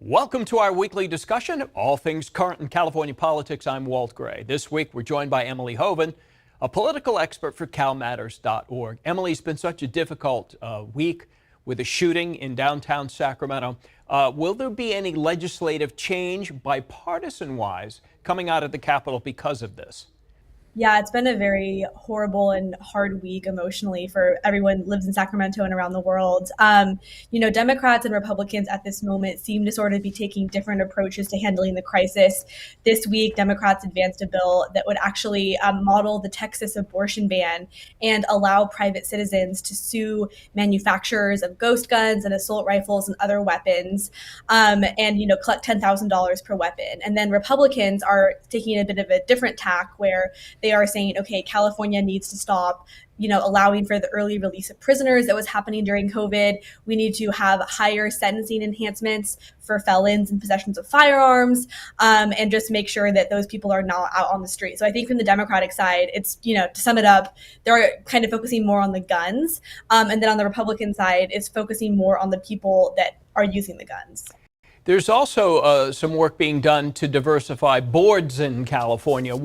Welcome to our weekly discussion of all things current in California politics. I'm Walt Gray. This week we're joined by Emily Hoeven, a political expert for Calmatters.org. Emily's been such a difficult week with a shooting in downtown Sacramento. Will there be any legislative change, bipartisan-wise, coming out of the Capitol because of this? Yeah, it's been a very horrible and hard week emotionally for everyone who lives in Sacramento and around the world. Democrats and Republicans at this moment seem to sort of be taking different approaches to handling the crisis. This week, Democrats advanced a bill that would actually model the Texas abortion ban and allow private citizens to sue manufacturers of ghost guns and assault rifles and other weapons, and collect $10,000 per weapon. And then Republicans are taking a bit of a different tack where they are saying, okay, California needs to stop, allowing for the early release of prisoners that was happening during COVID. We need to have higher sentencing enhancements for felons in possessions of firearms, and just make sure that those people are not out on the street. So I think from the Democratic side, it's, to sum it up, they're kind of focusing more on the guns. And then on the Republican side, it's focusing more on the people that are using the guns. There's also some work being done to diversify boards in California.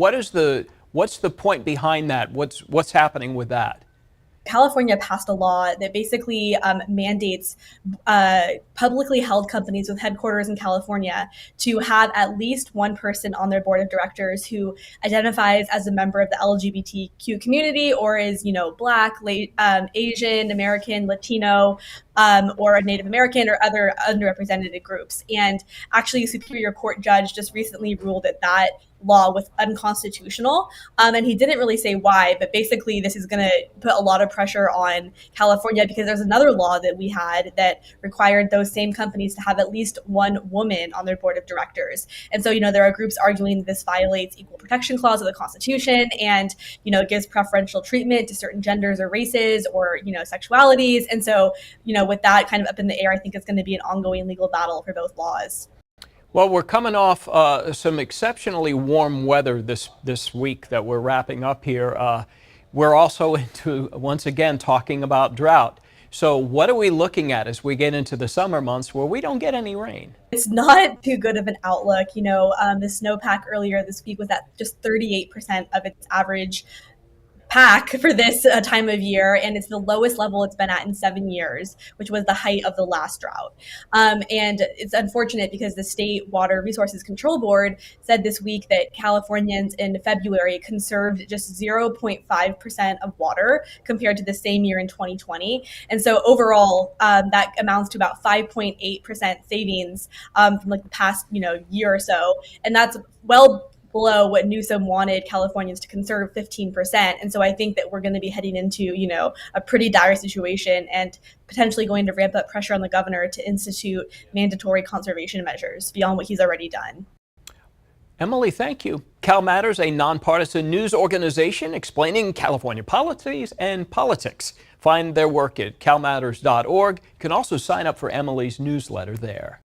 What's the point behind that? What's happening with that? California passed a law that basically mandates publicly held companies with headquarters in California to have at least one person on their board of directors who identifies as a member of the LGBTQ community or is, Black, Asian, American, Latino, or a Native American or other underrepresented groups. And actually, a Superior Court judge just recently ruled that law was unconstitutional. And he didn't really say why, but basically this is going to put a lot of pressure on California because there's another law that we had that required those same companies to have at least one woman on their board of directors. And so, there are groups arguing that this violates equal protection clause of the Constitution and, gives preferential treatment to certain genders or races or, sexualities. And so, with that kind of up in the air, I think it's going to be an ongoing legal battle for both laws. Well, we're coming off some exceptionally warm weather this week that we're wrapping up here. We're also into, once again, talking about drought. So what are we looking at as we get into the summer months where we don't get any rain? It's not too good of an outlook. The snowpack earlier this week was at just 38% of its average pack for this time of year, and it's the lowest level it's been at in 7 years, which was the height of the last drought. And it's unfortunate because the State Water Resources Control Board said this week that Californians in February conserved just 0.5% of water compared to the same year in 2020. And so overall, that amounts to about 5.8% savings from the past year or so, and that's well below what Newsom wanted Californians to conserve 15%. And so I think that we're going to be heading into, a pretty dire situation and potentially going to ramp up pressure on the governor to institute mandatory conservation measures beyond what he's already done. Emily, thank you. Calmatters, a nonpartisan news organization explaining California policies and politics. Find their work at calmatters.org. You can also sign up for Emily's newsletter there.